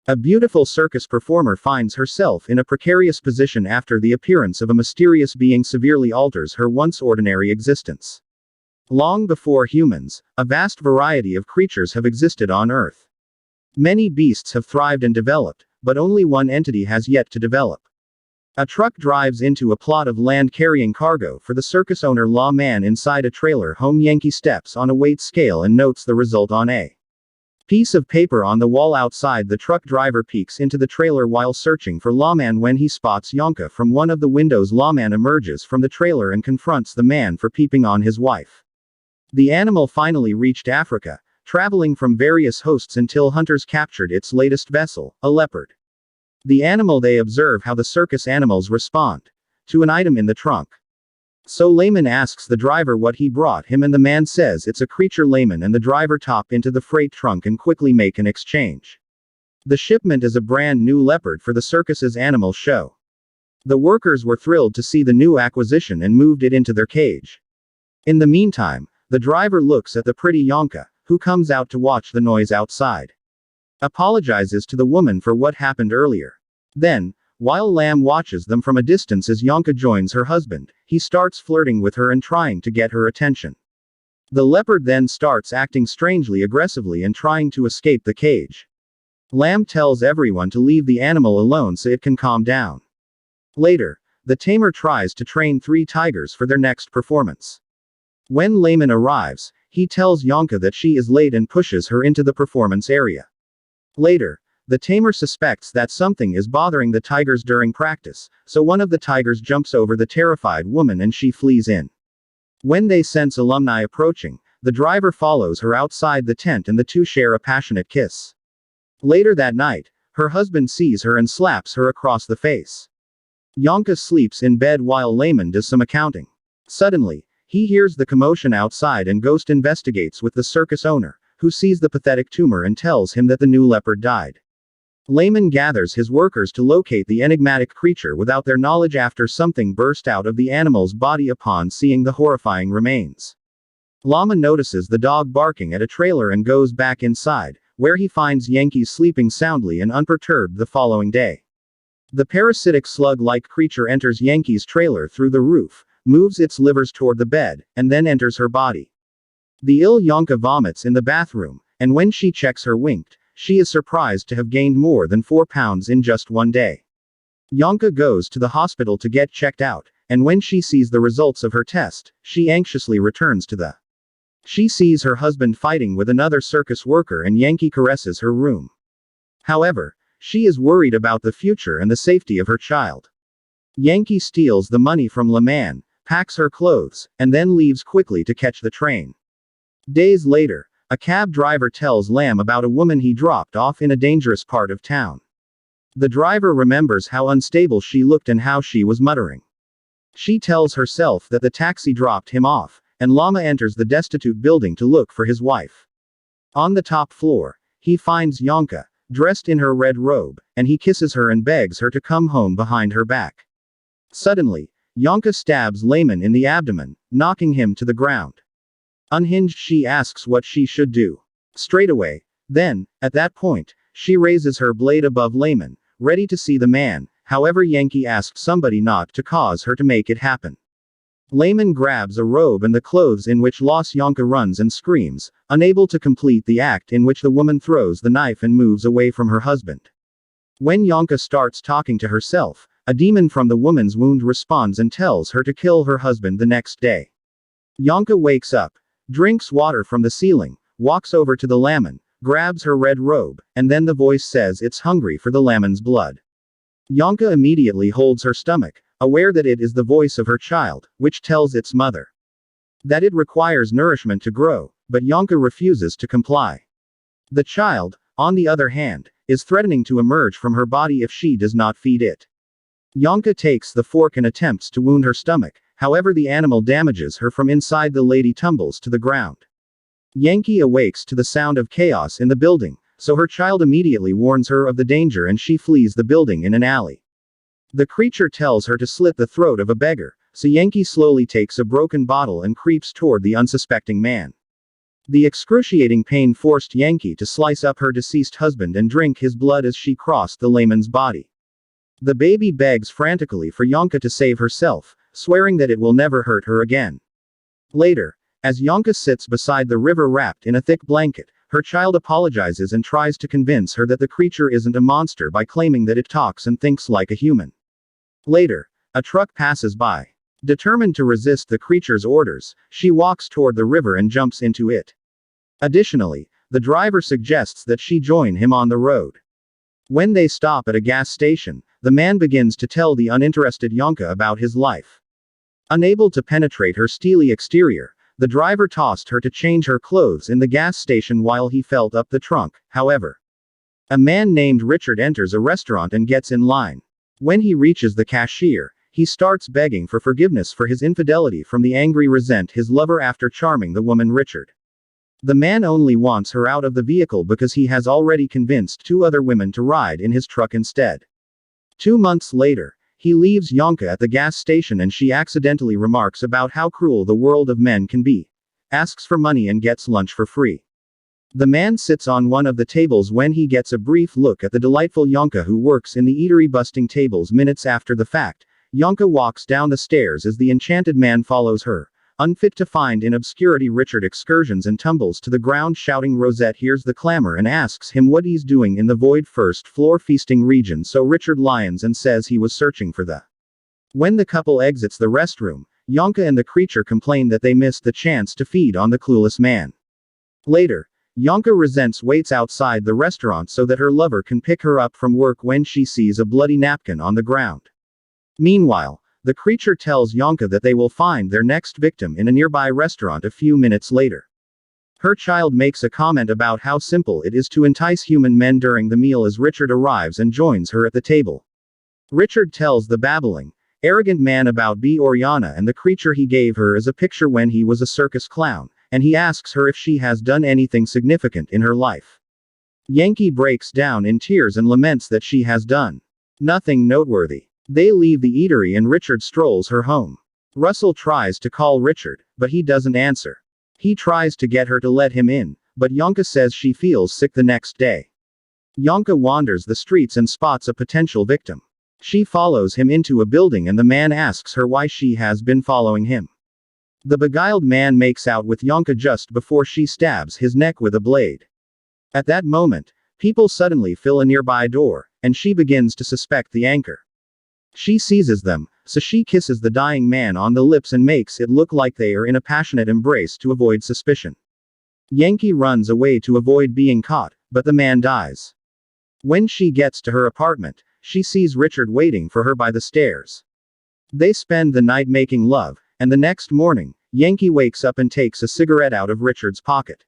A beautiful circus performer finds herself in a precarious position after the appearance of a mysterious being severely alters her once ordinary existence. Long before humans, a vast variety of creatures have existed on Earth. Many beasts have thrived and developed, but only one entity has yet to develop. A truck drives into a plot of land carrying cargo for the circus owner. Man inside a trailer home. Yankee steps on a weight scale and notes the result on a piece of paper on the wall outside. The truck driver peeks into the trailer while searching for Lawman. When he spots Yonka from one of the windows, Lawman emerges from the trailer and confronts the man for peeping on his wife. The animal finally reached Africa, traveling from various hosts until hunters captured its latest vessel, a leopard. The animal. They observe how the circus animals respond to an item in the trunk. So Layman asks the driver what he brought him, and the man says it's a creature. Layman and the driver top into the freight trunk and quickly make an exchange. The shipment is a brand new leopard for the circus's animal show. The workers were thrilled to see the new acquisition and moved it into their cage. In the meantime, the driver looks at the pretty Yonka, who comes out to watch the noise outside. Apologizes to the woman for what happened earlier. Then, while Lamb watches them from a distance as Yonka joins her husband, he starts flirting with her and trying to get her attention. The leopard then starts acting strangely aggressively and trying to escape the cage. Lamb tells everyone to leave the animal alone so it can calm down. Later, the tamer tries to train 3 tigers for their next performance. When Layman arrives, he tells Yonka that she is late and pushes her into the performance area. Later, the tamer suspects that something is bothering the tigers during practice, so one of the tigers jumps over the terrified woman and she flees in. When they sense alumni approaching, the driver follows her outside the tent and the two share a passionate kiss. Later that night, her husband sees her and slaps her across the face. Yonka sleeps in bed while Layman does some accounting. Suddenly, he hears the commotion outside and Ghost investigates with the circus owner, who sees the pathetic tumor and tells him that the new leopard died. Layman gathers his workers to locate the enigmatic creature without their knowledge after something burst out of the animal's body upon seeing the horrifying remains. Lama notices the dog barking at a trailer and goes back inside, where he finds Yankee sleeping soundly and unperturbed the following day. The parasitic slug-like creature enters Yankee's trailer through the roof, moves its livers toward the bed, and then enters her body. The ill Yonka vomits in the bathroom, and when she checks her winked, she is surprised to have gained more than 4 pounds in just one day. Yonka goes to the hospital to get checked out, and when she sees the results of her test, she anxiously returns to the. She sees her husband fighting with another circus worker and Yankee caresses her room. However, she is worried about the future and the safety of her child. Yankee steals the money from Layman, packs her clothes, and then leaves quickly to catch the train. Days later, a cab driver tells Lamb about a woman he dropped off in a dangerous part of town. The driver remembers how unstable she looked and how she was muttering. She tells herself that the taxi dropped him off, and Lama enters the destitute building to look for his wife. On the top floor, he finds Yonka, dressed in her red robe, and he kisses her and begs her to come home behind her back. Suddenly, Yonka stabs Layman in the abdomen, knocking him to the ground. Unhinged, she asks what she should do. Straight away. Then, at that point, she raises her blade above Layman, ready to see the man. However, Yankee asks somebody not to cause her to make it happen. Layman grabs a robe and the clothes in which Yonka runs and screams, unable to complete the act in which the woman throws the knife and moves away from her husband. When Yonka starts talking to herself, a demon from the woman's wound responds and tells her to kill her husband the next day. Yonka wakes up, drinks water from the ceiling, walks over to the Layman, grabs her red robe, and then the voice says it's hungry for the Layman's blood. Yonka immediately holds her stomach, aware that it is the voice of her child, which tells its mother that it requires nourishment to grow, but Yonka refuses to comply. The child, on the other hand, is threatening to emerge from her body if she does not feed it. Yonka takes the fork and attempts to wound her stomach, however the animal damages her from inside. The lady tumbles to the ground. Yankee awakes to the sound of chaos in the building, so her child immediately warns her of the danger and she flees the building in an alley. The creature tells her to slit the throat of a beggar, so Yankee slowly takes a broken bottle and creeps toward the unsuspecting man. The excruciating pain forced Yankee to slice up her deceased husband and drink his blood as she crossed the layman's body. The baby begs frantically for Yonka to save herself, swearing that it will never hurt her again. Later, as Yonka sits beside the river wrapped in a thick blanket, her child apologizes and tries to convince her that the creature isn't a monster by claiming that it talks and thinks like a human. Later, a truck passes by. Determined to resist the creature's orders, she walks toward the river and jumps into it. Additionally, the driver suggests that she join him on the road. When they stop at a gas station, the man begins to tell the uninterested Yonka about his life. Unable to penetrate her steely exterior, the driver tossed her to change her clothes in the gas station while he felt up the trunk. However, a man named Richard enters a restaurant and gets in line. When he reaches the cashier, he starts begging for forgiveness for his infidelity from the angry resent his lover after charming the woman Richard. The man only wants her out of the vehicle because he has already convinced 2 other women to ride in his truck instead. 2 months later, he leaves Yonka at the gas station and she accidentally remarks about how cruel the world of men can be, asks for money and gets lunch for free. The man sits on one of the tables when he gets a brief look at the delightful Yonka who works in the eatery busting tables minutes after the fact. Yonka walks down the stairs as the enchanted man follows her. Unfit to find in obscurity, Richard excursions and tumbles to the ground shouting. Rosette hears the clamor and asks him what he's doing in the void first floor feasting region, so Richard lions and says he was searching for the. When the couple exits the restroom, Yonka and the creature complain that they missed the chance to feed on the clueless man. Later, Yonka resents waits outside the restaurant so that her lover can pick her up from work when she sees a bloody napkin on the ground. Meanwhile, the creature tells Yonka that they will find their next victim in a nearby restaurant a few minutes later. Her child makes a comment about how simple it is to entice human men during the meal as Richard arrives and joins her at the table. Richard tells the babbling, arrogant man about Oriana and the creature he gave her as a picture when he was a circus clown, and he asks her if she has done anything significant in her life. Yankee breaks down in tears and laments that she has done nothing noteworthy. They leave the eatery and Richard strolls her home. Russell tries to call Richard, but he doesn't answer. He tries to get her to let him in, but Yonka says she feels sick the next day. Yonka wanders the streets and spots a potential victim. She follows him into a building and the man asks her why she has been following him. The beguiled man makes out with Yonka just before she stabs his neck with a blade. At that moment, people suddenly fill a nearby door, and she begins to suspect the anchor. She seizes them, so she kisses the dying man on the lips and makes it look like they are in a passionate embrace to avoid suspicion. Yankee runs away to avoid being caught, but the man dies. When she gets to her apartment, she sees Richard waiting for her by the stairs. They spend the night making love, and the next morning, Yankee wakes up and takes a cigarette out of Richard's pocket.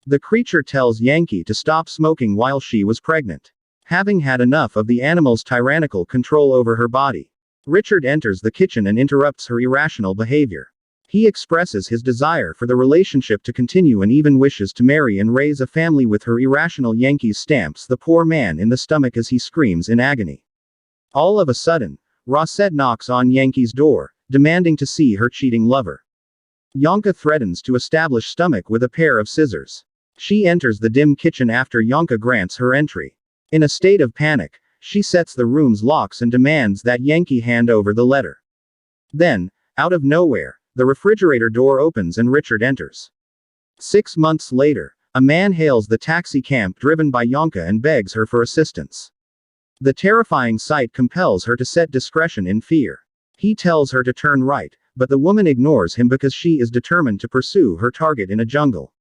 The creature tells Yankee to stop smoking while she was pregnant. Having had enough of the animal's tyrannical control over her body, Richard enters the kitchen and interrupts her irrational behavior. He expresses his desire for the relationship to continue and even wishes to marry and raise a family with her. Irrational Yankee stamps the poor man in the stomach as he screams in agony. All of a sudden, Rosette knocks on Yankee's door, demanding to see her cheating lover. Yonka threatens to establish stomach with a pair of scissors. She enters the dim kitchen after Yonka grants her entry. In a state of panic, she sets the room's locks and demands that Yankee hand over the letter. Then, out of nowhere, the refrigerator door opens and Richard enters. 6 months later, a man hails the taxi camp driven by Yonka and begs her for assistance. The terrifying sight compels her to set discretion in fear. He tells her to turn right, but the woman ignores him because she is determined to pursue her target in a jungle.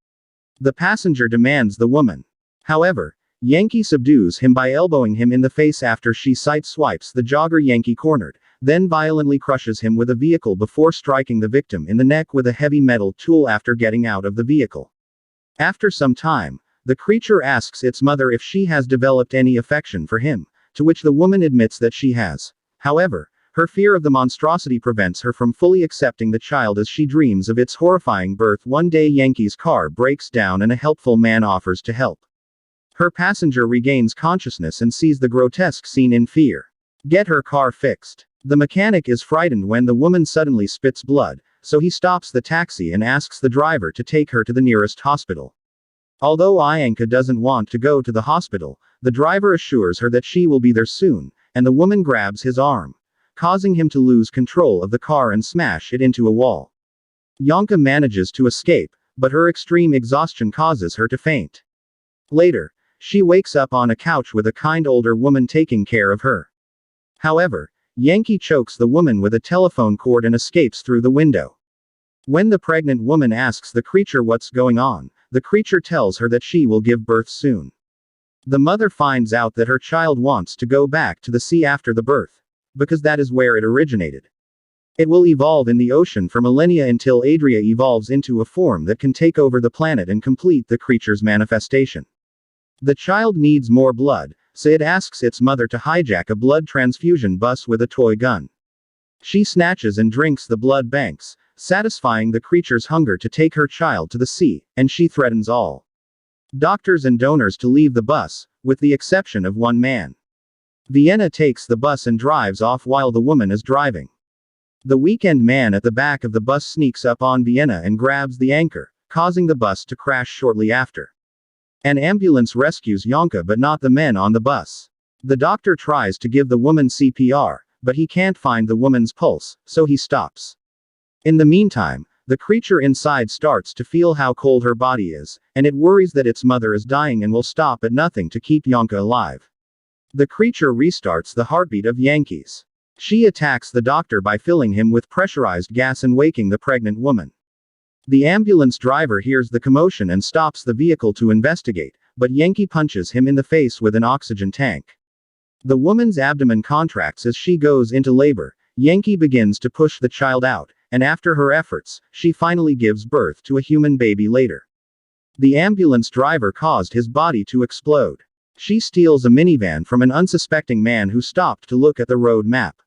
The passenger demands the woman. However, Yankee subdues him by elbowing him in the face after she sideswipes the jogger Yankee cornered, then violently crushes him with a vehicle before striking the victim in the neck with a heavy metal tool after getting out of the vehicle. After some time, the creature asks its mother if she has developed any affection for him, to which the woman admits that she has. However, her fear of the monstrosity prevents her from fully accepting the child as she dreams of its horrifying birth. One day Yankee's car breaks down and a helpful man offers to help. Her passenger regains consciousness and sees the grotesque scene in fear. Get her car fixed. The mechanic is frightened when the woman suddenly spits blood, so he stops the taxi and asks the driver to take her to the nearest hospital. Although Ianka doesn't want to go to the hospital, the driver assures her that she will be there soon, and the woman grabs his arm, causing him to lose control of the car and smash it into a wall. Yanka manages to escape, but her extreme exhaustion causes her to faint. Later, she wakes up on a couch with a kind older woman taking care of her. However, Yankee chokes the woman with a telephone cord and escapes through the window. When the pregnant woman asks the creature what's going on, the creature tells her that she will give birth soon. The mother finds out that her child wants to go back to the sea after the birth, because that is where it originated. It will evolve in the ocean for millennia until Adria evolves into a form that can take over the planet and complete the creature's manifestation. The child needs more blood, so it asks its mother to hijack a blood transfusion bus with a toy gun. She snatches and drinks the blood banks, satisfying the creature's hunger to take her child to the sea, and she threatens all doctors and donors to leave the bus, with the exception of one man. Vienna takes the bus and drives off while the woman is driving. The weekend man at the back of the bus sneaks up on Vienna and grabs the anchor, causing the bus to crash shortly after. An ambulance rescues Yanka but not the men on the bus. The doctor tries to give the woman CPR, but he can't find the woman's pulse, so he stops. In the meantime, the creature inside starts to feel how cold her body is, and it worries that its mother is dying and will stop at nothing to keep Yanka alive. The creature restarts the heartbeat of Yankees. She attacks the doctor by filling him with pressurized gas and waking the pregnant woman. The ambulance driver hears the commotion and stops the vehicle to investigate, but Yankee punches him in the face with an oxygen tank. The woman's abdomen contracts as she goes into labor. Yankee begins to push the child out, and after her efforts, she finally gives birth to a human baby later. The ambulance driver caused his body to explode. She steals a minivan from an unsuspecting man who stopped to look at the road map.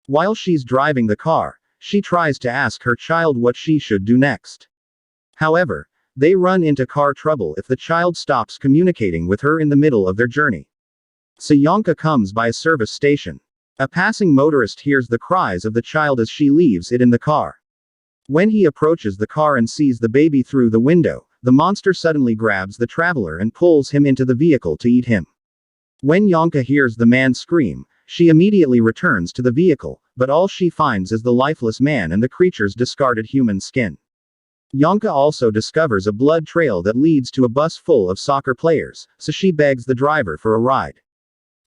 While she's driving the car, she tries to ask her child what she should do next. However, they run into car trouble if the child stops communicating with her in the middle of their journey. So Yanka comes by a service station. A passing motorist hears the cries of the child as she leaves it in the car. When he approaches the car and sees the baby through the window, the monster suddenly grabs the traveler and pulls him into the vehicle to eat him. When Yanka hears the man scream, she immediately returns to the vehicle, but all she finds is the lifeless man and the creature's discarded human skin. Yanka also discovers a blood trail that leads to a bus full of soccer players, so she begs the driver for a ride.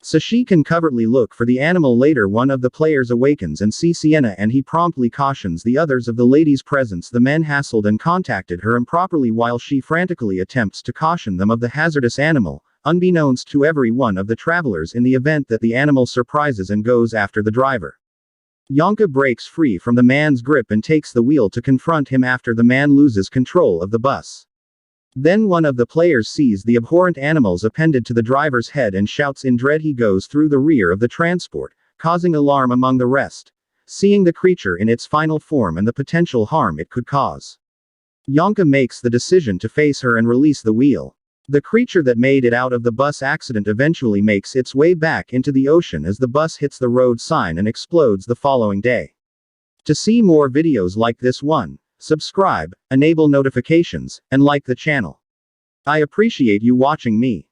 So she can covertly look for the animal. Later one of the players awakens and sees Sienna, and he promptly cautions the others of the lady's presence. The men hassled and contacted her improperly while she frantically attempts to caution them of the hazardous animal, unbeknownst to every one of the travelers in the event that the animal surprises and goes after the driver. Yanka breaks free from the man's grip and takes the wheel to confront him after the man loses control of the bus. Then one of the players sees the abhorrent animals appended to the driver's head and shouts in dread. He goes through the rear of the transport, causing alarm among the rest, seeing the creature in its final form and the potential harm it could cause. Yanka makes the decision to face her and release the wheel. The creature that made it out of the bus accident eventually makes its way back into the ocean as the bus hits the road sign and explodes the following day. To see more videos like this one, subscribe, enable notifications, and like the channel. I appreciate you watching me.